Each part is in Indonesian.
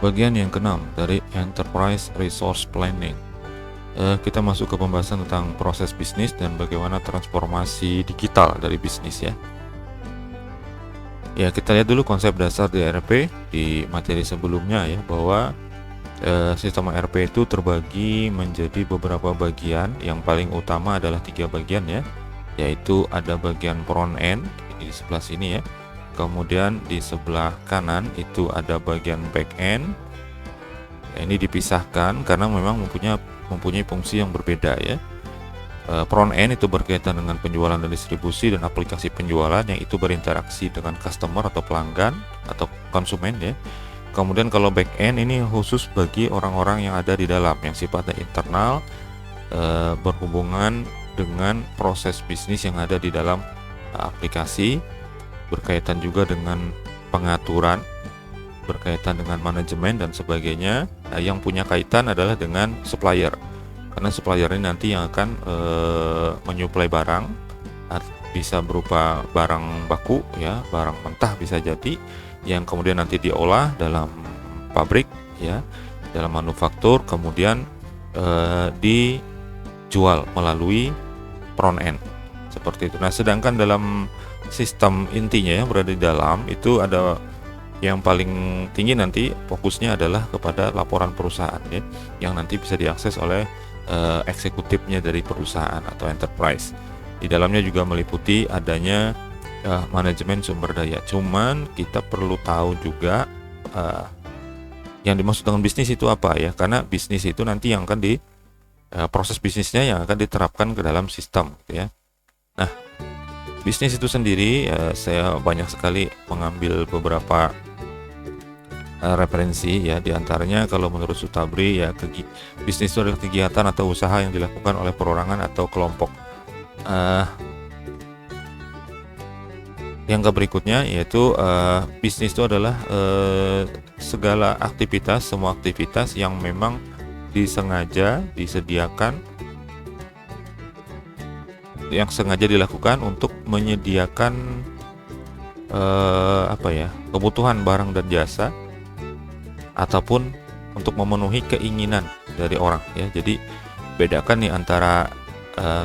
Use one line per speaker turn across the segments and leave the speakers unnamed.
Bagian yang keenam dari Enterprise Resource Planning. Kita masuk ke pembahasan tentang proses bisnis dan bagaimana transformasi digital dari bisnis ya. Ya, kita lihat dulu konsep dasar di ERP di materi sebelumnya ya, bahwa sistem ERP itu terbagi menjadi beberapa bagian. Yang paling utama adalah 3 bagian ya, yaitu ada bagian front end di sebelah sini ya. Kemudian di sebelah kanan itu ada bagian back end. Ini dipisahkan karena memang mempunyai fungsi yang berbeda ya. Front end itu berkaitan dengan penjualan dan distribusi dan aplikasi penjualan yang itu berinteraksi dengan customer atau pelanggan atau konsumen ya. Kemudian kalau back end ini khusus bagi orang-orang yang ada di dalam, yang sifatnya internal, berhubungan dengan proses bisnis yang ada di dalam aplikasi, berkaitan juga dengan pengaturan, berkaitan dengan manajemen dan sebagainya. Yang punya kaitan adalah dengan supplier, karena supplier ini nanti yang akan menyuplai barang, bisa berupa barang baku ya, barang mentah bisa jadi, yang kemudian nanti diolah dalam pabrik ya, dalam manufaktur, kemudian dijual melalui front end seperti itu. Nah, sedangkan dalam sistem intinya yang berada di dalam itu ada yang paling tinggi nanti fokusnya adalah kepada laporan perusahaan ya, yang nanti bisa diakses oleh eksekutifnya dari perusahaan atau enterprise. Di dalamnya juga meliputi adanya manajemen sumber daya. Cuman kita perlu tahu juga yang dimaksud dengan bisnis itu apa ya, karena bisnis itu nanti yang akan proses bisnisnya yang akan diterapkan ke dalam sistem gitu ya. Nah, bisnis itu sendiri saya banyak sekali mengambil beberapa referensi ya, diantaranya kalau menurut Sutabri ya, bisnis itu adalah kegiatan atau usaha yang dilakukan oleh perorangan atau kelompok. Yang berikutnya yaitu bisnis itu adalah segala aktivitas, semua aktivitas yang memang disediakan, yang sengaja dilakukan untuk menyediakan kebutuhan barang dan jasa ataupun untuk memenuhi keinginan dari orang ya. Jadi bedakan nih antara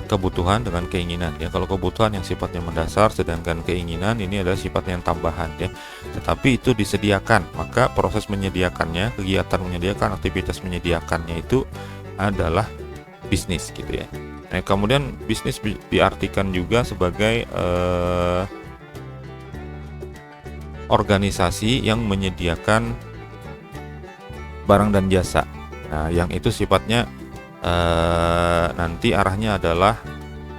kebutuhan dengan keinginan ya. Kalau kebutuhan yang sifatnya mendasar, sedangkan keinginan ini adalah sifatnya yang tambahan ya. Tetapi itu disediakan, maka proses menyediakannya, kegiatan menyediakan, aktivitas menyediakannya itu adalah bisnis gitu ya. Nah, kemudian bisnis diartikan juga sebagai organisasi yang menyediakan barang dan jasa. Nah, yang itu sifatnya nanti arahnya adalah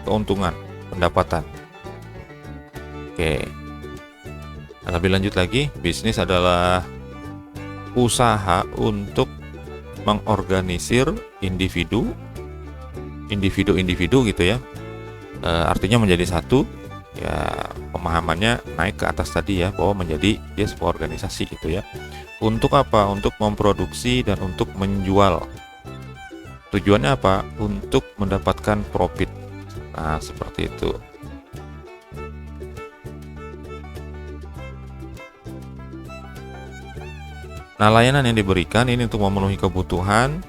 keuntungan, pendapatan. Oke. Nah, lebih lanjut lagi, bisnis adalah usaha untuk mengorganisir individu gitu ya. Artinya menjadi satu ya, pemahamannya naik ke atas tadi ya, bahwa menjadi dia sebuah organisasi gitu ya. Untuk apa? Untuk memproduksi dan untuk menjual. Tujuannya apa? Untuk mendapatkan profit. Nah, seperti itu. Nah, layanan yang diberikan ini untuk memenuhi kebutuhan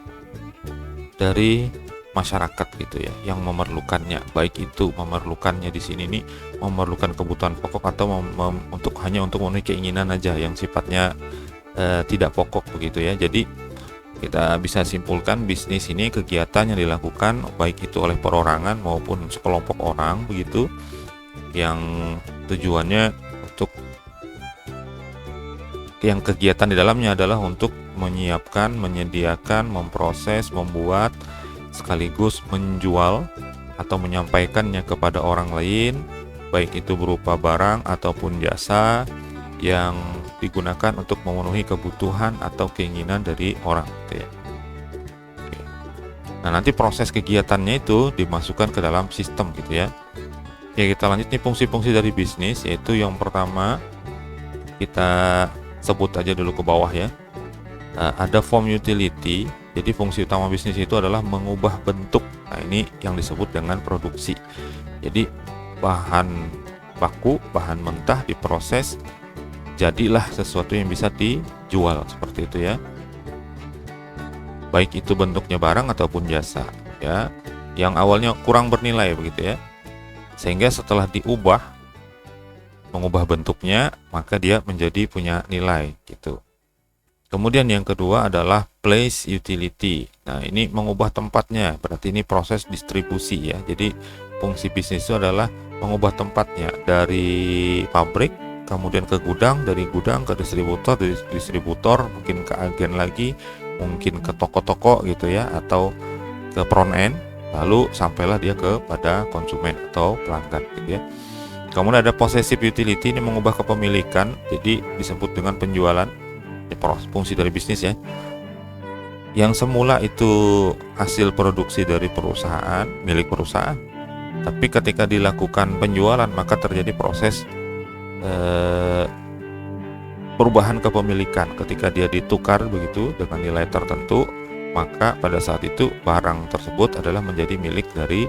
dari masyarakat gitu ya, yang memerlukannya. Baik itu memerlukannya di sini nih memerlukan kebutuhan pokok atau hanya untuk memenuhi keinginan aja yang sifatnya tidak pokok begitu ya. Jadi kita bisa simpulkan bisnis ini kegiatan yang dilakukan baik itu oleh perorangan maupun sekelompok orang begitu, yang tujuannya untuk, yang kegiatan di dalamnya adalah untuk menyiapkan, menyediakan, memproses, membuat, sekaligus menjual atau menyampaikannya kepada orang lain, baik itu berupa barang ataupun jasa yang digunakan untuk memenuhi kebutuhan atau keinginan dari orang gitu ya. Oke. Nah, nanti proses kegiatannya itu dimasukkan ke dalam sistem gitu ya. Ya, kita lanjut nih fungsi-fungsi dari bisnis, yaitu yang pertama kita sebut aja dulu ke bawah ya. Ada form utility. Jadi fungsi utama bisnis itu adalah mengubah bentuk. Nah, ini yang disebut dengan produksi. Jadi bahan baku, bahan mentah diproses, jadilah sesuatu yang bisa dijual seperti itu ya. baik itu bentuknya barang ataupun jasa, ya, yang awalnya kurang bernilai begitu ya. Sehingga setelah mengubah bentuknya, maka dia menjadi punya nilai gitu. Kemudian yang kedua adalah place utility. Nah, ini mengubah tempatnya, berarti ini proses distribusi ya. Jadi fungsi bisnis itu adalah mengubah tempatnya dari pabrik, kemudian ke gudang, dari gudang ke distributor, dari distributor mungkin ke agen lagi, mungkin ke toko-toko gitu ya, atau ke front end, lalu sampailah dia kepada konsumen atau pelanggan gitu ya. Kemudian ada possessive utility, ini mengubah kepemilikan, jadi disebut dengan penjualan, fungsi dari bisnis ya. Yang semula itu hasil produksi dari perusahaan, milik perusahaan, tapi ketika dilakukan penjualan maka terjadi proses perubahan kepemilikan. Ketika dia ditukar begitu dengan nilai tertentu, maka pada saat itu barang tersebut adalah menjadi milik dari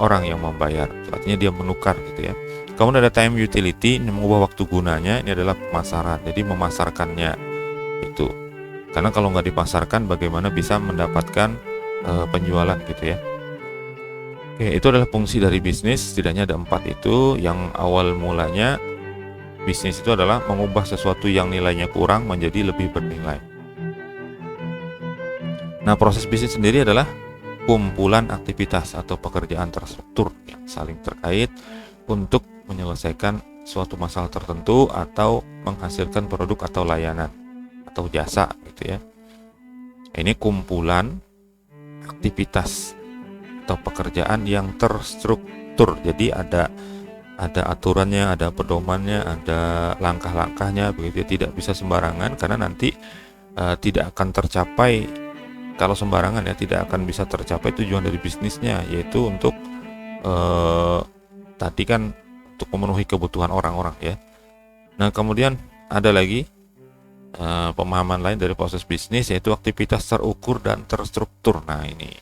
orang yang membayar. Artinya dia menukar gitu ya. Kemudian ada time utility, ini mengubah waktu gunanya, ini adalah pemasaran. Jadi memasarkannya itu. Karena kalau nggak dipasarkan, bagaimana bisa mendapatkan penjualan gitu ya. Oke, itu adalah fungsi dari bisnis. Setidaknya ada 4 itu. Yang awal mulanya bisnis itu adalah mengubah sesuatu yang nilainya kurang menjadi lebih bernilai. Nah, proses bisnis sendiri adalah kumpulan aktivitas atau pekerjaan terstruktur yang saling terkait untuk menyelesaikan suatu masalah tertentu atau menghasilkan produk atau layanan atau jasa gitu ya. Ini kumpulan aktivitas atau pekerjaan yang terstruktur. Jadi ada aturannya, ada pedomannya, ada langkah-langkahnya begitu ya. Tidak bisa sembarangan karena nanti tidak akan tercapai. Kalau sembarangan ya tidak akan bisa tercapai tujuan dari bisnisnya, yaitu untuk tadi kan untuk memenuhi kebutuhan orang-orang ya. Nah, kemudian ada lagi pemahaman lain dari proses bisnis, yaitu aktivitas terukur dan terstruktur. Nah, ini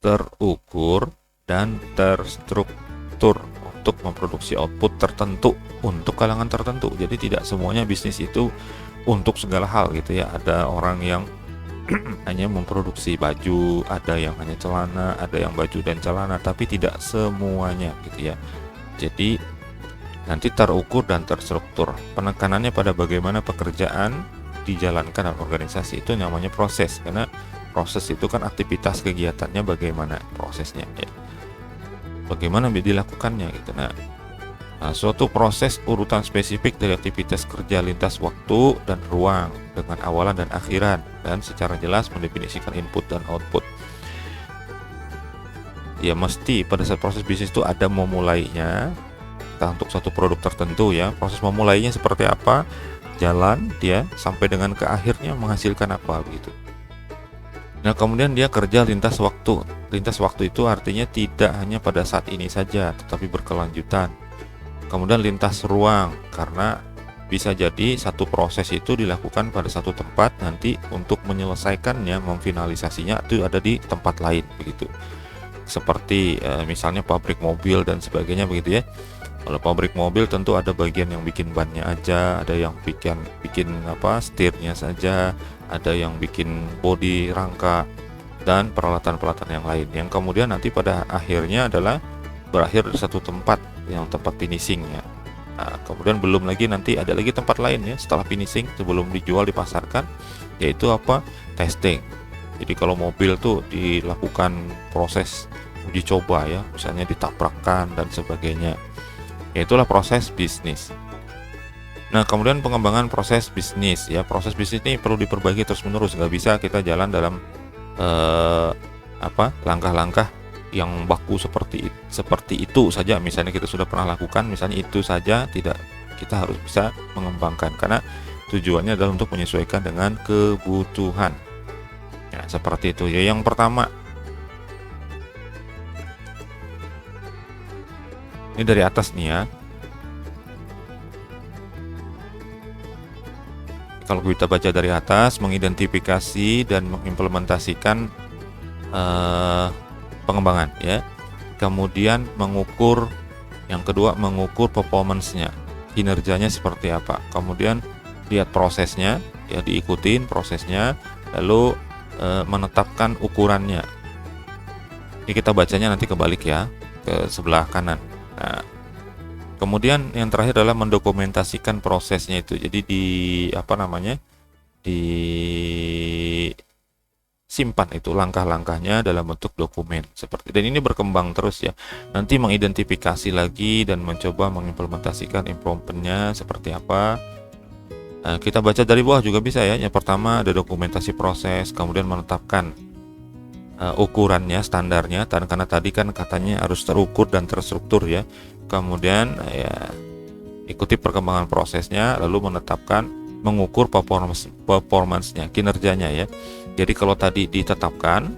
terukur dan terstruktur untuk memproduksi output tertentu untuk kalangan tertentu. Jadi tidak semuanya bisnis itu untuk segala hal gitu ya. Ada orang yang hanya memproduksi baju, ada yang hanya celana, ada yang baju dan celana, tapi tidak semuanya gitu ya. Jadi nanti terukur dan terstruktur. Penekanannya pada bagaimana pekerjaan dijalankan dalam organisasi, itu namanya proses. Karena proses itu kan aktivitas kegiatannya, bagaimana prosesnya ya. Bagaimana dilakukannya gitu. Nah, suatu proses urutan spesifik dari aktivitas kerja lintas waktu dan ruang dengan awalan dan akhiran, dan secara jelas mendefinisikan input dan output. Ya, mesti pada saat proses bisnis itu ada memulainya. Untuk satu produk tertentu ya, proses memulainya seperti apa, jalan dia sampai dengan ke akhirnya menghasilkan apa begitu. Nah, kemudian dia kerja lintas waktu. Lintas waktu itu artinya tidak hanya pada saat ini saja, tetapi berkelanjutan. Kemudian lintas ruang, karena bisa jadi satu proses itu dilakukan pada satu tempat, nanti untuk menyelesaikannya, memfinalisasinya itu ada di tempat lain begitu. Seperti misalnya pabrik mobil dan sebagainya begitu ya. Kalau pabrik mobil tentu ada bagian yang bikin bannya aja, ada yang bikin setirnya saja, ada yang bikin bodi, rangka, dan peralatan-peralatan yang lain. Yang kemudian nanti pada akhirnya adalah berakhir di satu tempat, yang tempat finishingnya. Nah, kemudian belum lagi nanti ada lagi tempat lain ya setelah finishing, sebelum dijual dipasarkan, yaitu testing. Jadi kalau mobil tuh dilakukan proses uji coba ya, misalnya ditabrakkan dan sebagainya. Itulah proses bisnis. Nah, kemudian pengembangan proses bisnis ya. Proses bisnis ini perlu diperbaiki terus-menerus. Nggak bisa kita jalan dalam langkah-langkah yang baku seperti itu saja. Misalnya kita sudah pernah lakukan, misalnya itu saja, tidak. Kita harus bisa mengembangkan karena tujuannya adalah untuk menyesuaikan dengan kebutuhan. Ya, seperti itu ya. Yang pertama, ini dari atas nih ya. Kalau kita baca dari atas, mengidentifikasi dan mengimplementasikan pengembangan ya. Kemudian mengukur, yang kedua mengukur performance-nya, kinerjanya seperti apa. Kemudian lihat prosesnya ya, diikutin prosesnya, lalu menetapkan ukurannya. Ini kita bacanya nanti kebalik ya, ke sebelah kanan. Nah, kemudian yang terakhir adalah mendokumentasikan prosesnya itu. Jadi disimpan itu langkah-langkahnya dalam bentuk dokumen seperti. Dan ini berkembang terus ya. Nanti mengidentifikasi lagi dan mencoba mengimplementasikan improvementnya seperti apa. Kita baca dari bawah juga bisa ya. Yang pertama ada dokumentasi proses, kemudian menetapkan ukurannya, standarnya, karena tadi kan katanya harus terukur dan terstruktur ya. Kemudian ya ikuti perkembangan prosesnya, lalu mengukur performance-nya, kinerjanya ya. Jadi kalau tadi ditetapkan,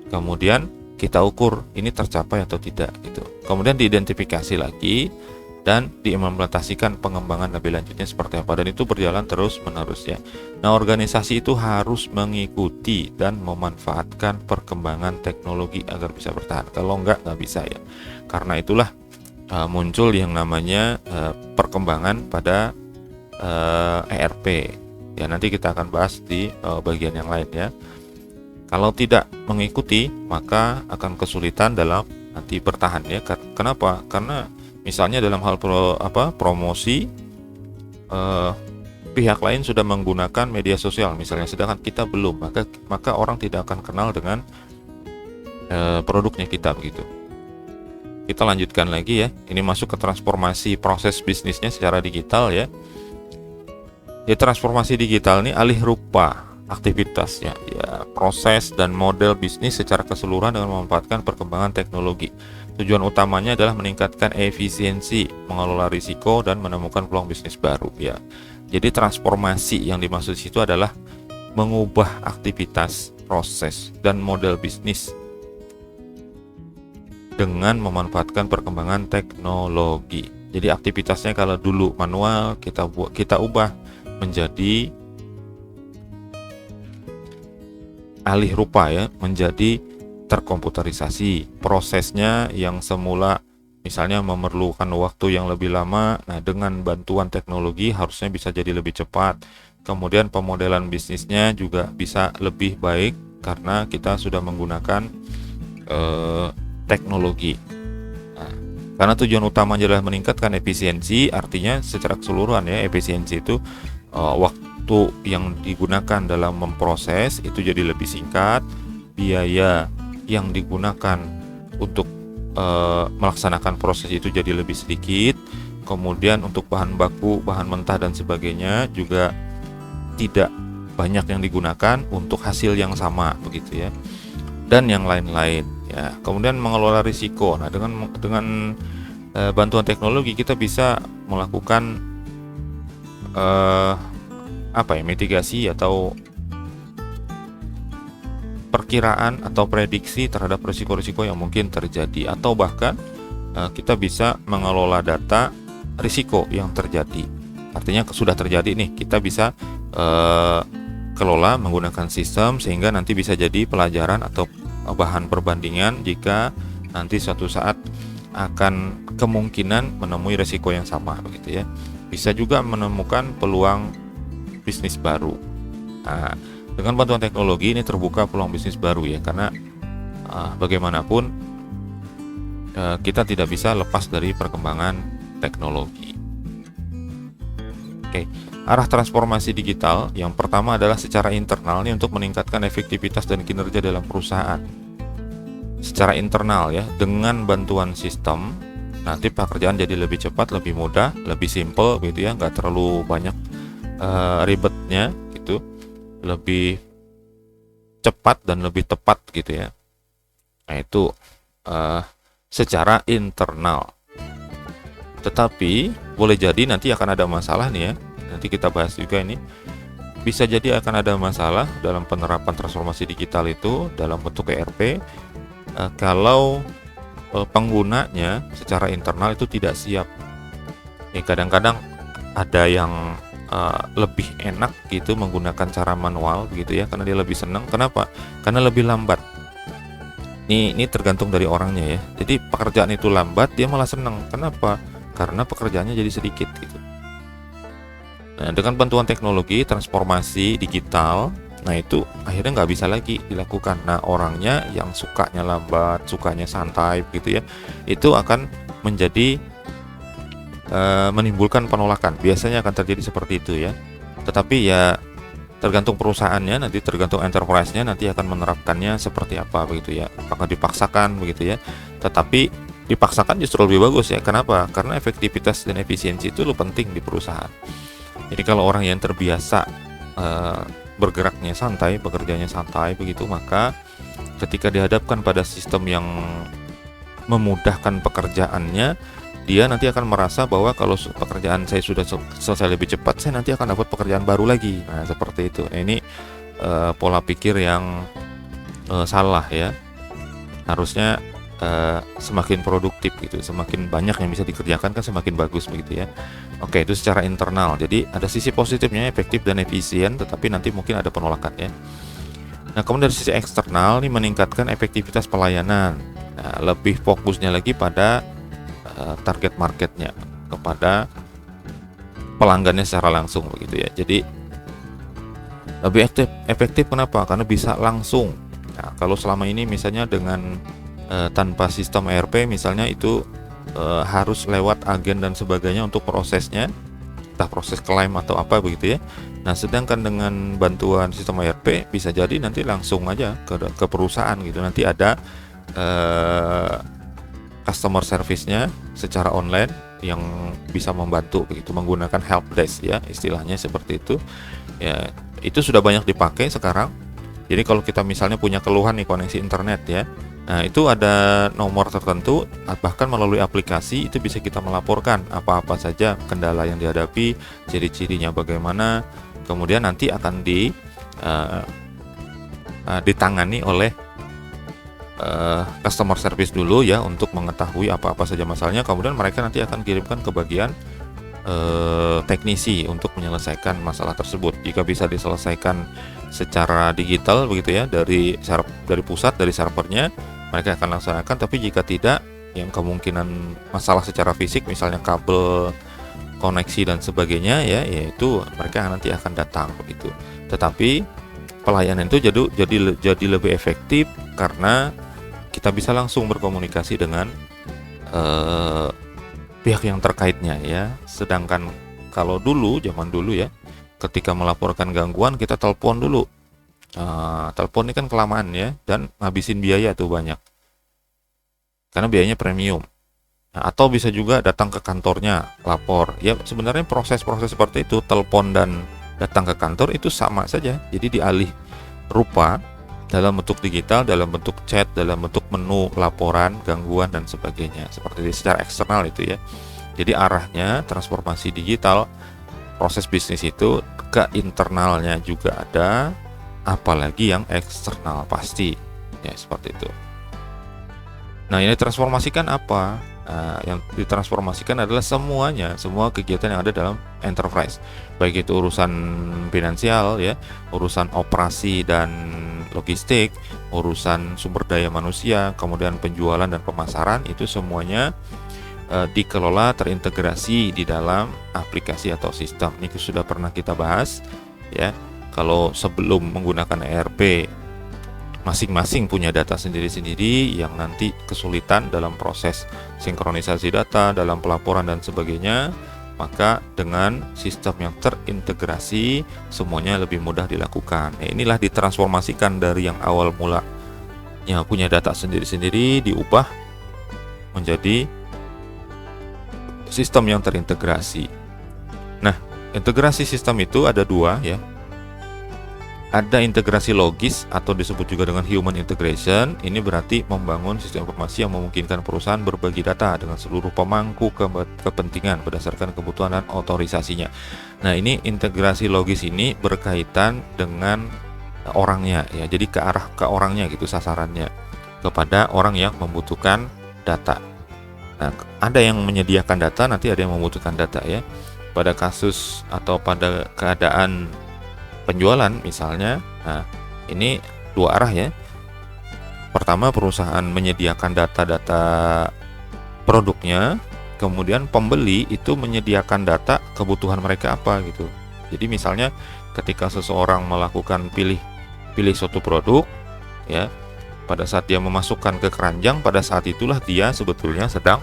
kemudian kita ukur ini tercapai atau tidak gitu. Kemudian diidentifikasi lagi dan diimplementasikan pengembangan lebih lanjutnya seperti apa, dan itu berjalan terus menerus ya. Nah, organisasi itu harus mengikuti dan memanfaatkan perkembangan teknologi agar bisa bertahan. Kalau nggak bisa ya. Karena itulah muncul yang namanya perkembangan pada ERP ya. Nanti kita akan bahas di bagian yang lain ya. Kalau tidak mengikuti maka akan kesulitan dalam nanti bertahan ya. Kenapa? Karena misalnya dalam hal promosi, pihak lain sudah menggunakan media sosial misalnya, sedangkan kita belum, maka orang tidak akan kenal dengan produknya kita begitu. Kita lanjutkan lagi ya. Ini masuk ke transformasi proses bisnisnya secara digital ya. Di transformasi digital ini alih rupa aktivitasnya ya, proses dan model bisnis secara keseluruhan dengan memanfaatkan perkembangan teknologi. Tujuan utamanya adalah meningkatkan efisiensi, mengelola risiko, dan menemukan peluang bisnis baru ya. Jadi transformasi yang dimaksud situ adalah mengubah aktivitas, proses, dan model bisnis dengan memanfaatkan perkembangan teknologi. Jadi aktivitasnya kalau dulu manual, kita ubah menjadi alih rupa ya, menjadi terkomputerisasi. Prosesnya yang semula misalnya memerlukan waktu yang lebih lama, nah dengan bantuan teknologi harusnya bisa jadi lebih cepat. Kemudian pemodelan bisnisnya juga bisa lebih baik karena kita sudah menggunakan teknologi. Nah, karena tujuan utamanya adalah meningkatkan efisiensi, artinya secara keseluruhan ya, efisiensi itu waktu yang digunakan dalam memproses itu jadi lebih singkat, biaya yang digunakan untuk melaksanakan proses itu jadi lebih sedikit, kemudian untuk bahan baku, bahan mentah dan sebagainya juga tidak banyak yang digunakan untuk hasil yang sama begitu ya, dan yang lain-lain ya. Kemudian mengelola risiko. Nah, dengan bantuan teknologi kita bisa melakukan mitigasi atau perkiraan atau prediksi terhadap risiko-risiko yang mungkin terjadi, atau bahkan kita bisa mengelola data risiko yang terjadi. Artinya sudah terjadi nih, kita bisa kelola menggunakan sistem sehingga nanti bisa jadi pelajaran atau bahan perbandingan jika nanti suatu saat akan kemungkinan menemui risiko yang sama begitu ya. Bisa juga menemukan peluang bisnis baru. Nah, dengan bantuan teknologi ini terbuka peluang bisnis baru ya, karena bagaimanapun kita tidak bisa lepas dari perkembangan teknologi. Oke, arah transformasi digital yang pertama adalah secara internal nih, untuk meningkatkan efektivitas dan kinerja dalam perusahaan. Secara internal ya, dengan bantuan sistem nanti pekerjaan jadi lebih cepat, lebih mudah, lebih simple gitu ya, nggak terlalu banyak ribetnya gitu, lebih cepat dan lebih tepat gitu ya. Nah itu secara internal. Tetapi boleh jadi nanti akan ada masalah nih ya. Nanti kita bahas juga ini. Bisa jadi akan ada masalah dalam penerapan transformasi digital itu dalam bentuk ERP kalau penggunanya secara internal itu tidak siap. Kadang-kadang ada yang lebih enak gitu menggunakan cara manual begitu ya, karena dia lebih senang. Kenapa? Karena lebih lambat. Ini tergantung dari orangnya ya. Jadi pekerjaan itu lambat, dia malah senang. Kenapa? Karena pekerjaannya jadi sedikit gitu. Nah, dengan bantuan teknologi transformasi digital Nah itu akhirnya nggak bisa lagi dilakukan. Nah orangnya yang sukanya lambat, sukanya santai begitu ya, itu akan menjadi menimbulkan penolakan. Biasanya akan terjadi seperti itu ya. Tetapi ya tergantung perusahaannya, nanti tergantung enterprise-nya nanti akan menerapkannya seperti apa begitu ya. Apakah dipaksakan begitu ya. Tetapi dipaksakan justru lebih bagus ya. Kenapa? Karena efektivitas dan efisiensi itu lebih penting di perusahaan. Jadi kalau orang yang terbiasa bergeraknya santai, bekerjanya santai begitu, maka ketika dihadapkan pada sistem yang memudahkan pekerjaannya, dia nanti akan merasa bahwa kalau pekerjaan saya sudah selesai lebih cepat, saya nanti akan dapat pekerjaan baru lagi. Nah, seperti itu. Nah, ini pola pikir yang salah ya. Harusnya semakin produktif gitu, semakin banyak yang bisa dikerjakan kan semakin bagus begitu ya. Oke, itu secara internal. Jadi ada sisi positifnya, efektif dan efisien, tetapi nanti mungkin ada penolakan ya. Nah, kemudian dari sisi eksternal nih meningkatkan efektivitas pelayanan. Nah, lebih fokusnya lagi pada target marketnya, kepada pelanggannya secara langsung begitu ya. Jadi lebih efektif kenapa? Karena bisa langsung. Nah, kalau selama ini misalnya dengan tanpa sistem ERP misalnya itu harus lewat agen dan sebagainya untuk prosesnya, entah proses klaim atau apa begitu ya. Nah, sedangkan dengan bantuan sistem ERP bisa jadi nanti langsung aja ke perusahaan gitu. Nanti ada customer service-nya secara online yang bisa membantu begitu, menggunakan help desk ya, istilahnya seperti itu. Ya, itu sudah banyak dipakai sekarang. Jadi kalau kita misalnya punya keluhan nih koneksi internet ya, nah itu ada nomor tertentu, bahkan melalui aplikasi itu bisa kita melaporkan apa-apa saja kendala yang dihadapi, ciri-cirinya bagaimana, kemudian nanti akan ditangani oleh customer service dulu ya untuk mengetahui apa-apa saja masalahnya. Kemudian mereka nanti akan kirimkan ke bagian teknisi untuk menyelesaikan masalah tersebut. Jika bisa diselesaikan secara digital begitu ya, dari pusat, dari servernya, mereka akan laksanakan. Tapi jika tidak, yang kemungkinan masalah secara fisik misalnya kabel, koneksi dan sebagainya ya, yaitu mereka nanti akan datang begitu. Tetapi pelayanan itu jadi lebih efektif karena kita bisa langsung berkomunikasi dengan pihak yang terkaitnya ya. Sedangkan kalau zaman dulu ya, ketika melaporkan gangguan kita telepon dulu. Telepon ini kan kelamaan ya, dan ngabisin biaya tuh banyak. Karena biayanya premium. Nah, atau bisa juga datang ke kantornya, lapor. Ya sebenarnya proses-proses seperti itu, telepon dan datang ke kantor itu sama saja. Jadi dialih rupa dalam bentuk digital, dalam bentuk chat, dalam bentuk menu laporan, gangguan dan sebagainya. Seperti itu secara eksternal itu ya. Jadi arahnya transformasi digital, proses bisnis itu ke internalnya juga ada, apalagi yang eksternal pasti. Ya seperti itu. Nah, ini transformasikan apa? Yang ditransformasikan adalah semuanya, semua kegiatan yang ada dalam enterprise, baik itu urusan finansial ya, urusan operasi dan logistik, urusan sumber daya manusia, kemudian penjualan dan pemasaran, itu semuanya dikelola terintegrasi di dalam aplikasi atau sistem. Ini sudah pernah kita bahas ya. Kalau sebelum menggunakan ERP, masing-masing punya data sendiri-sendiri yang nanti kesulitan dalam proses sinkronisasi data, dalam pelaporan dan sebagainya. Maka dengan sistem yang terintegrasi semuanya lebih mudah dilakukan. Inilah ditransformasikan dari yang awal mula yang punya data sendiri-sendiri diubah menjadi sistem yang terintegrasi. Nah, integrasi sistem itu ada dua ya. Ada integrasi logis atau disebut juga dengan human integration. Ini berarti membangun sistem informasi yang memungkinkan perusahaan berbagi data dengan seluruh pemangku kepentingan berdasarkan kebutuhan dan otorisasinya. Nah, ini integrasi logis ini berkaitan dengan orangnya ya. Jadi ke arah ke orangnya gitu sasarannya, kepada orang yang membutuhkan data. Nah, ada yang menyediakan data, nanti ada yang membutuhkan data ya. Pada kasus atau pada keadaan penjualan misalnya, nah ini dua arah ya. Pertama, perusahaan menyediakan data-data produknya, kemudian pembeli itu menyediakan data kebutuhan mereka apa gitu. Jadi misalnya ketika seseorang melakukan pilih suatu produk, ya, pada saat dia memasukkan ke keranjang, pada saat itulah dia sebetulnya sedang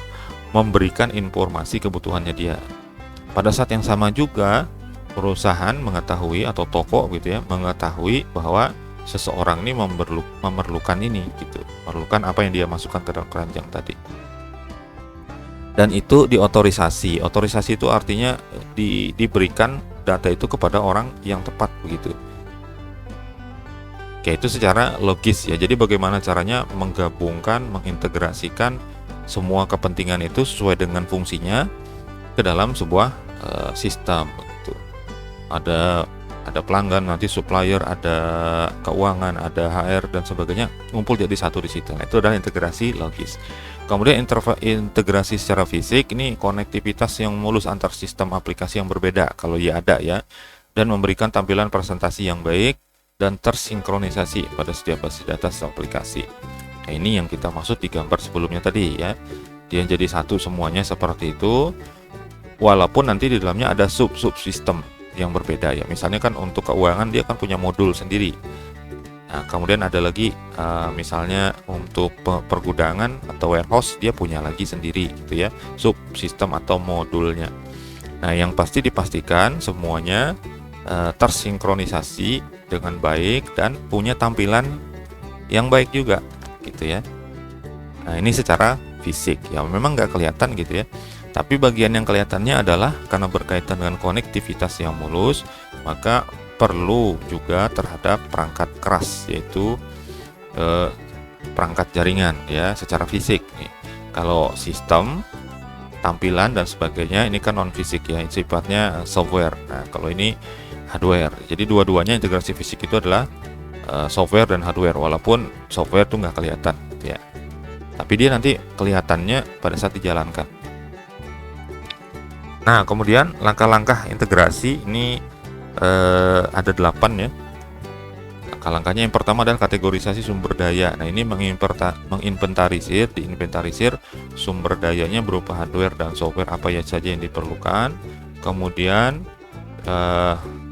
memberikan informasi kebutuhannya dia. Pada saat yang sama juga perusahaan mengetahui atau toko gitu ya, mengetahui bahwa seseorang ini memerlukan ini gitu, memerlukan apa yang dia masukkan ke dalam keranjang tadi. Dan itu diotorisasi. Otorisasi itu artinya diberikan data itu kepada orang yang tepat begitu. Oke, itu secara logis ya. Jadi bagaimana caranya menggabungkan, mengintegrasikan semua kepentingan itu sesuai dengan fungsinya ke dalam sebuah sistem gitu. Ada pelanggan, nanti supplier, ada keuangan, ada HR dan sebagainya, ngumpul jadi satu di situ. Nah, itu adalah integrasi logis. Kemudian integrasi secara fisik, ini konektivitas yang mulus antar sistem aplikasi yang berbeda kalau ya ada ya, dan memberikan tampilan presentasi yang baik dan tersinkronisasi pada setiap basis data aplikasi. Nah, ini yang kita maksud di gambar sebelumnya tadi ya. Dia jadi satu semuanya seperti itu, walaupun nanti di dalamnya ada subsistem yang berbeda ya. Misalnya kan untuk keuangan dia kan punya modul sendiri. Nah, kemudian ada lagi misalnya untuk pergudangan atau warehouse dia punya lagi sendiri gitu ya, subsistem atau modulnya. Nah, yang pasti dipastikan semuanya tersinkronisasi dengan baik dan punya tampilan yang baik juga gitu ya. Nah, ini secara fisik ya, memang nggak kelihatan gitu ya. Tapi bagian yang kelihatannya adalah karena berkaitan dengan konektivitas yang mulus, maka perlu juga terhadap perangkat keras, yaitu perangkat jaringan ya, secara fisik nih. Kalau sistem, tampilan dan sebagainya ini kan non fisik ya, sifatnya software. Nah, kalau ini hardware. Jadi dua-duanya integrasi fisik itu adalah software dan hardware, walaupun software tuh nggak kelihatan gitu ya. Tapi dia nanti kelihatannya pada saat dijalankan. Nah, kemudian langkah-langkah integrasi ini ada 8 ya. Langkah-langkahnya yang pertama adalah kategorisasi sumber daya. Nah, ini diinventarisir sumber dayanya berupa hardware dan software apa saja yang diperlukan. Kemudian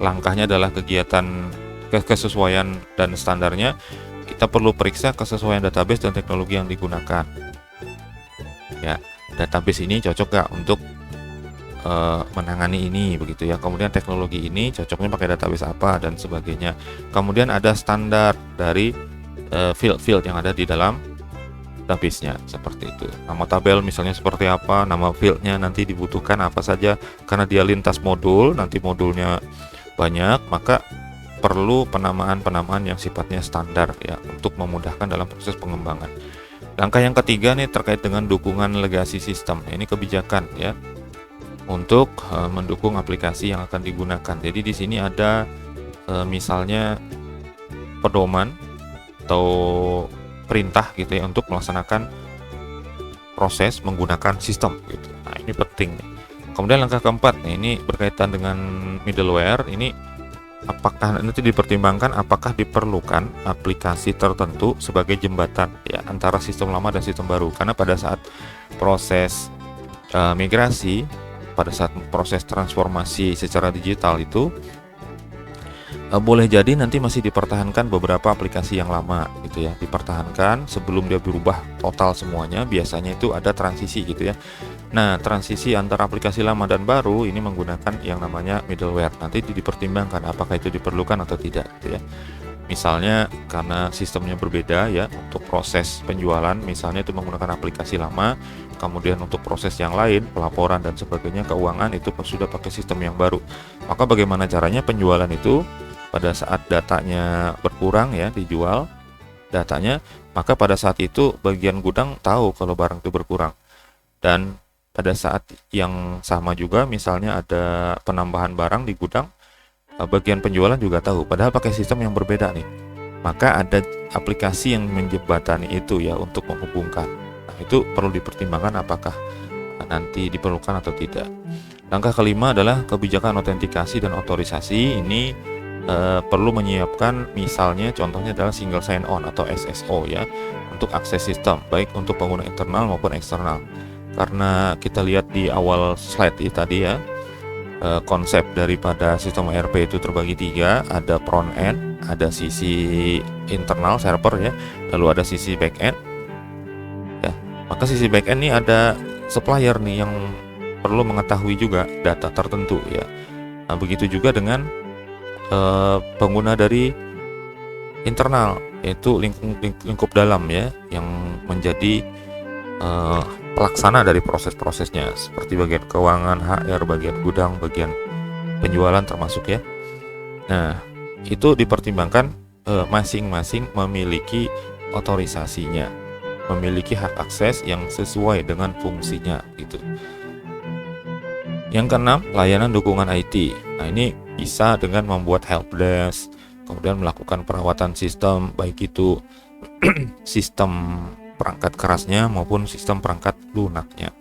langkahnya adalah kegiatan kesesuaian dan standarnya. Kita perlu periksa kesesuaian database dan teknologi yang digunakan. Ya, database ini cocok nggak untuk menangani ini begitu ya. Kemudian teknologi ini cocoknya pakai database apa dan sebagainya. Kemudian ada standar dari field-field yang ada di dalam database-nya seperti itu. Nama tabel misalnya seperti apa, nama field-nya nanti dibutuhkan apa saja, karena dia lintas modul, nanti modulnya banyak, maka perlu penamaan yang sifatnya standar ya untuk memudahkan dalam proses pengembangan. Langkah yang ketiga nih terkait dengan dukungan legasi sistem. Ini kebijakan ya, untuk mendukung aplikasi yang akan digunakan. Jadi di sini ada misalnya pedoman atau perintah gitu ya untuk melaksanakan proses menggunakan sistem gitu. Nah, ini penting nih. Kemudian langkah keempat, nah ini berkaitan dengan middleware. Ini apakah nanti dipertimbangkan apakah diperlukan aplikasi tertentu sebagai jembatan ya antara sistem lama dan sistem baru. Karena pada saat proses migrasi, pada saat proses transformasi secara digital itu boleh jadi nanti masih dipertahankan beberapa aplikasi yang lama gitu ya, dipertahankan sebelum dia berubah total semuanya. Biasanya itu ada transisi gitu ya. Nah, transisi antara aplikasi lama dan baru ini menggunakan yang namanya middleware. Nanti dipertimbangkan apakah itu diperlukan atau tidak gitu ya. Misalnya karena sistemnya berbeda ya, untuk proses penjualan misalnya itu menggunakan aplikasi lama, kemudian untuk proses yang lain, pelaporan dan sebagainya, keuangan itu sudah pakai sistem yang baru. Maka bagaimana caranya penjualan itu pada saat datanya berkurang ya, dijual datanya, maka pada saat itu bagian gudang tahu kalau barang itu berkurang. Dan pada saat yang sama juga misalnya ada penambahan barang di gudang, bagian penjualan juga tahu, padahal pakai sistem yang berbeda nih. Maka ada aplikasi yang menjembatani itu ya untuk menghubungkan. Nah, itu perlu dipertimbangkan apakah nanti diperlukan atau tidak. Langkah kelima adalah kebijakan autentikasi dan otorisasi. Ini perlu menyiapkan, misalnya contohnya adalah single sign on atau SSO ya, untuk akses sistem baik untuk pengguna internal maupun eksternal. Karena kita lihat di awal slide tadi ya, konsep daripada sistem ERP itu terbagi 3, ada front end, ada sisi internal server ya, lalu ada sisi back end. Ya, maka sisi back end ini ada supplier nih yang perlu mengetahui juga data tertentu ya. Nah, begitu juga dengan pengguna dari internal, yaitu lingkup dalam ya, yang menjadi pelaksana dari proses-prosesnya seperti bagian keuangan, HR, bagian gudang, bagian penjualan termasuk ya. Nah, itu dipertimbangkan masing-masing memiliki otorisasinya, memiliki hak akses yang sesuai dengan fungsinya gitu. Yang keenam, layanan dukungan IT. Nah, ini bisa dengan membuat helpdesk, kemudian melakukan perawatan sistem, baik itu sistem perangkat kerasnya maupun sistem perangkat lunaknya.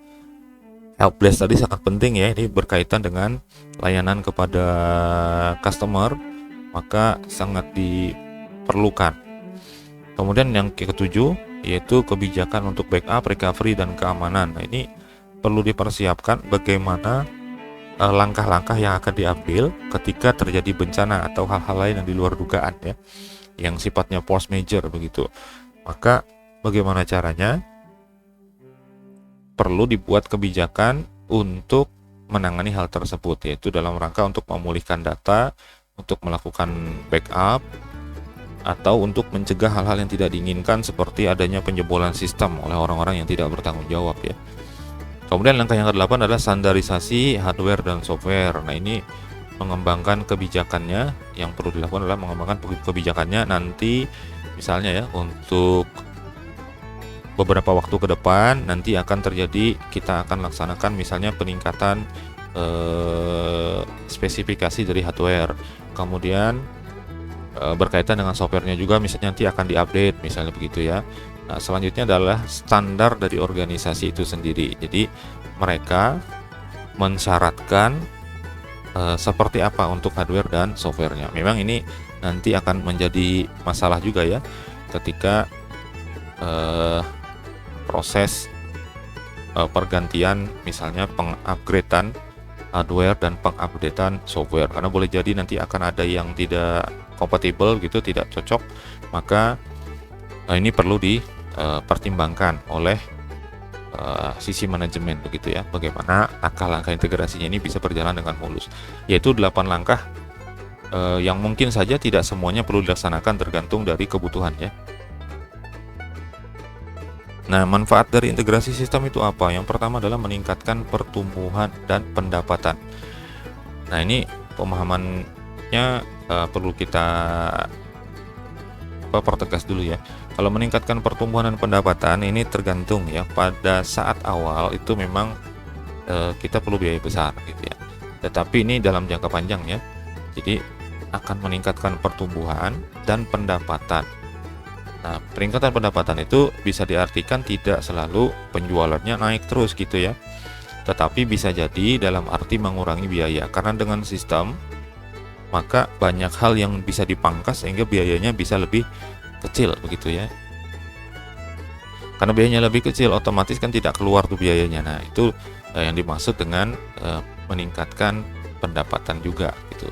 Helpdesk tadi sangat penting ya, ini berkaitan dengan layanan kepada customer, maka sangat diperlukan. Kemudian yang ketujuh, yaitu kebijakan untuk backup, recovery, dan keamanan. Nah, ini perlu dipersiapkan bagaimana langkah-langkah yang akan diambil ketika terjadi bencana atau hal-hal lain yang di luar dugaan ya, yang sifatnya force major begitu. Maka bagaimana caranya? Perlu dibuat kebijakan untuk menangani hal tersebut, yaitu dalam rangka untuk memulihkan data, untuk melakukan backup, atau untuk mencegah hal-hal yang tidak diinginkan seperti adanya penjebolan sistem oleh orang-orang yang tidak bertanggung jawab ya. Kemudian langkah yang ke-8 adalah standarisasi hardware dan software. Nah, ini mengembangkan kebijakannya. Yang perlu dilakukan adalah mengembangkan kebijakannya nanti misalnya ya, untuk beberapa waktu ke depan nanti akan terjadi, kita akan laksanakan misalnya peningkatan spesifikasi dari hardware. Kemudian berkaitan dengan softwarenya juga misalnya nanti akan diupdate misalnya begitu ya. Nah, selanjutnya adalah standar dari organisasi itu sendiri. Jadi mereka mensyaratkan seperti apa untuk hardware dan softwarenya. Memang ini nanti akan menjadi masalah juga ya ketika proses pergantian misalnya pengupgradean hardware dan pengupdatean software, karena boleh jadi nanti akan ada yang tidak kompatibel gitu, tidak cocok. Maka ini perlu dipertimbangkan oleh sisi manajemen begitu ya, bagaimana langkah-langkah integrasinya ini bisa berjalan dengan mulus, yaitu 8 langkah yang mungkin saja tidak semuanya perlu dilaksanakan, tergantung dari kebutuhan ya. Nah, manfaat dari integrasi sistem itu apa? Yang pertama adalah meningkatkan pertumbuhan dan pendapatan. Nah, ini pemahamannya perlu kita pertegas dulu ya. Kalau meningkatkan pertumbuhan dan pendapatan ini tergantung ya, pada saat awal itu memang kita perlu biaya besar gitu ya. Tetapi ini dalam jangka panjang ya. Jadi akan meningkatkan pertumbuhan dan pendapatan. Nah, peningkatan pendapatan itu bisa diartikan tidak selalu penjualannya naik terus gitu ya. Tetapi bisa jadi dalam arti mengurangi biaya, karena dengan sistem maka banyak hal yang bisa dipangkas sehingga biayanya bisa lebih kecil begitu ya. Karena biayanya lebih kecil, otomatis kan tidak keluar tuh biayanya. Nah, itu yang dimaksud dengan meningkatkan pendapatan juga gitu.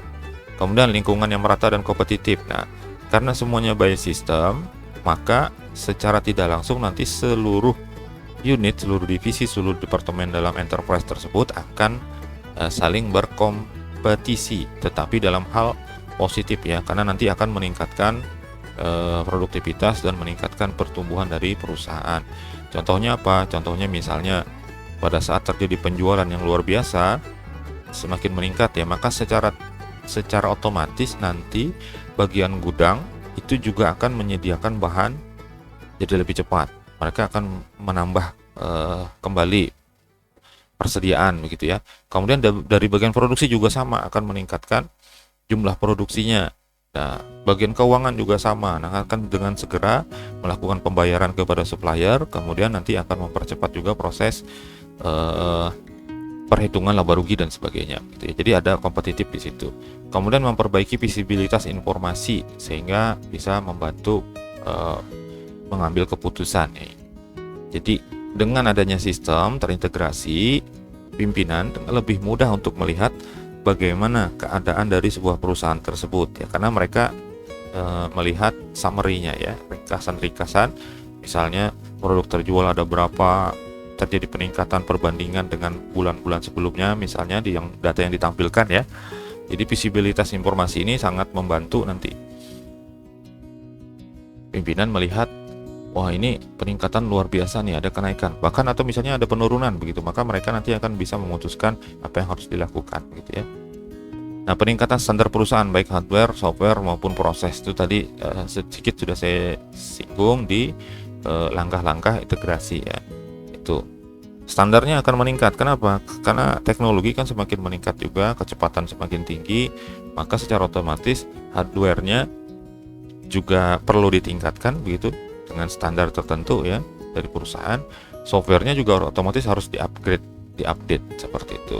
Kemudian lingkungan yang merata dan kompetitif. Nah, karena semuanya by system, maka secara tidak langsung nanti seluruh unit, seluruh divisi, seluruh departemen dalam enterprise tersebut akan saling berkompetisi, tetapi dalam hal positif ya, karena nanti akan meningkatkan produktivitas dan meningkatkan pertumbuhan dari perusahaan. Contohnya apa? Contohnya misalnya pada saat terjadi penjualan yang luar biasa, semakin meningkat ya, maka secara otomatis nanti bagian gudang itu juga akan menyediakan bahan jadi lebih cepat. Mereka akan menambah kembali persediaan begitu ya. Kemudian dari bagian produksi juga sama, akan meningkatkan jumlah produksinya. Nah, bagian keuangan juga sama. Nah, akan dengan segera melakukan pembayaran kepada supplier, kemudian nanti akan mempercepat juga proses perhitungan laba rugi dan sebagainya gitu ya. Jadi ada kompetitif di situ. Kemudian memperbaiki visibilitas informasi sehingga bisa membantu mengambil keputusan ya. Jadi dengan adanya sistem terintegrasi, pimpinan lebih mudah untuk melihat bagaimana keadaan dari sebuah perusahaan tersebut ya, karena mereka melihat summary-nya ya, ringkasan-ringkasan, misalnya produk terjual ada berapa, terjadi peningkatan perbandingan dengan bulan-bulan sebelumnya misalnya di yang data yang ditampilkan ya. Jadi visibilitas informasi ini sangat membantu nanti pimpinan melihat, wah ini peningkatan luar biasa nih, ada kenaikan, bahkan atau misalnya ada penurunan begitu, maka mereka nanti akan bisa memutuskan apa yang harus dilakukan gitu ya. Nah, peningkatan standar perusahaan baik hardware, software maupun proses itu tadi sedikit sudah saya singgung di langkah-langkah integrasi ya. Itu standarnya akan meningkat. Kenapa? Karena teknologi kan semakin meningkat juga, kecepatan semakin tinggi, maka secara otomatis hardware-nya juga perlu ditingkatkan begitu dengan standar tertentu ya dari perusahaan. Software-nya juga otomatis harus di-upgrade, di-update seperti itu.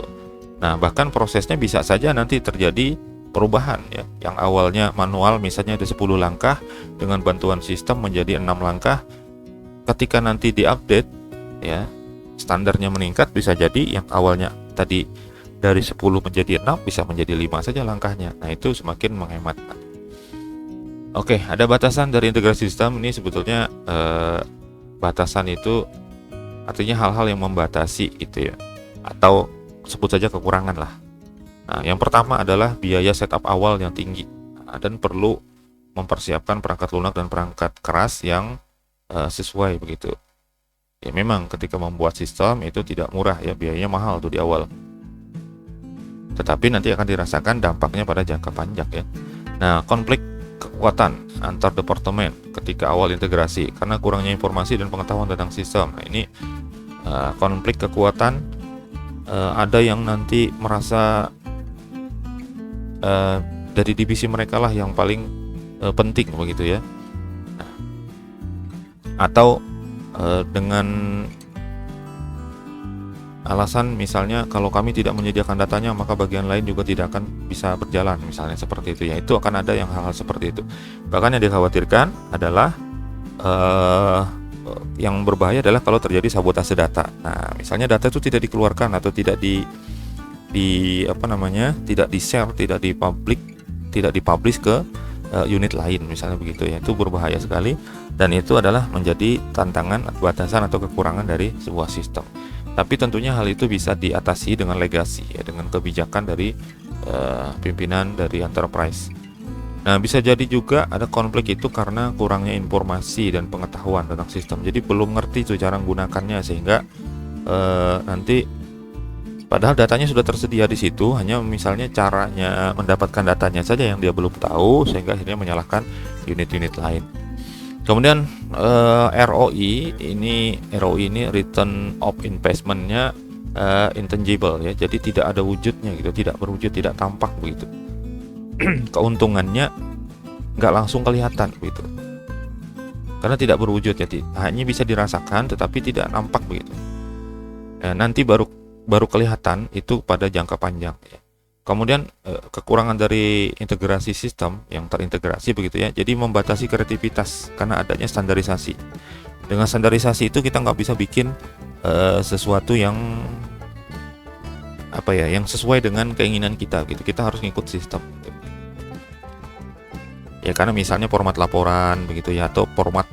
Nah, bahkan prosesnya bisa saja nanti terjadi perubahan ya. Yang awalnya manual misalnya ada 10 langkah, dengan bantuan sistem menjadi 6 langkah. Ketika nanti diupdate ya, standarnya meningkat, bisa jadi yang awalnya tadi dari 10 menjadi 6 bisa menjadi 5 saja langkahnya. Nah, itu semakin menghemat. Oke, ada batasan dari integrasi sistem. Ini sebetulnya batasan itu artinya hal-hal yang membatasi gitu ya, atau sebut saja kekurangan lah. Nah, yang pertama adalah biaya setup awal yang tinggi, dan perlu mempersiapkan perangkat lunak dan perangkat keras yang sesuai begitu. Ya memang ketika membuat sistem itu tidak murah ya, biayanya mahal tuh di awal. Tetapi nanti akan dirasakan dampaknya pada jangka panjang ya. Nah, konflik kekuatan antar departemen ketika awal integrasi karena kurangnya informasi dan pengetahuan tentang sistem. Nah, ini konflik kekuatan. Ada yang nanti merasa dari divisi mereka lah yang paling penting begitu ya. Nah, atau dengan alasan misalnya kalau kami tidak menyediakan datanya maka bagian lain juga tidak akan bisa berjalan misalnya seperti itu ya. Itu akan ada yang hal-hal seperti itu. Bahkan yang dikhawatirkan adalah yang berbahaya adalah kalau terjadi sabotase data. Nah, misalnya data itu tidak dikeluarkan atau tidak tidak di-share, tidak dipublish ke unit lain misalnya begitu ya. Itu berbahaya sekali dan itu adalah menjadi tantangan, batasan atau kekurangan dari sebuah sistem. Tapi tentunya hal itu bisa diatasi dengan legasi ya, dengan kebijakan dari pimpinan dari enterprise. Nah, bisa jadi juga ada konflik itu karena kurangnya informasi dan pengetahuan tentang sistem. Jadi belum ngerti tuh cara menggunakannya sehingga nanti padahal datanya sudah tersedia di situ, hanya misalnya caranya mendapatkan datanya saja yang dia belum tahu sehingga akhirnya menyalahkan unit-unit lain. Kemudian ROI ini return of investment-nya intangible ya. Jadi tidak ada wujudnya gitu, tidak berwujud, tidak tampak begitu. Keuntungannya nggak langsung kelihatan begitu karena tidak berwujud ya, hanya bisa dirasakan tetapi tidak nampak begitu. Nanti baru kelihatan itu pada jangka panjang ya. Kemudian kekurangan dari integrasi sistem yang terintegrasi begitu ya, jadi membatasi kreativitas karena adanya standarisasi. Dengan standarisasi itu kita nggak bisa bikin sesuatu yang yang sesuai dengan keinginan kita gitu. Kita harus ngikut sistem gitu. Ya karena misalnya format laporan begitu ya, atau format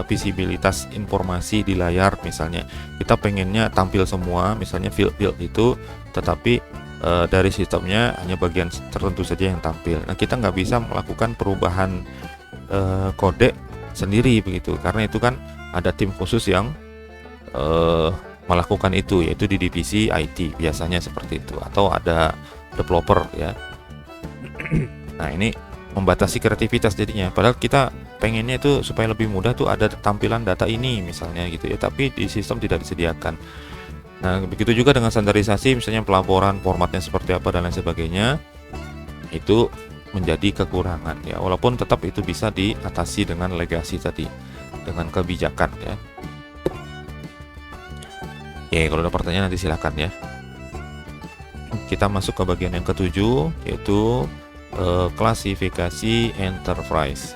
visibilitas informasi di layar misalnya, kita pengennya tampil semua misalnya field itu, tetapi dari sistemnya hanya bagian tertentu saja yang tampil. Nah, kita nggak bisa melakukan perubahan kode sendiri begitu, karena itu kan ada tim khusus yang melakukan itu, yaitu di divisi IT biasanya seperti itu, atau ada developer ya. Nah, ini membatasi kreativitas jadinya, padahal kita pengennya itu supaya lebih mudah tuh ada tampilan data ini misalnya gitu ya, tapi di sistem tidak disediakan. Nah, begitu juga dengan standarisasi, misalnya pelaporan formatnya seperti apa dan lain sebagainya, itu menjadi kekurangan ya, walaupun tetap itu bisa diatasi dengan legasi tadi, dengan kebijakan ya. Kalau ada pertanyaan nanti silakan ya. Kita masuk ke bagian yang ketujuh, yaitu klasifikasi enterprise.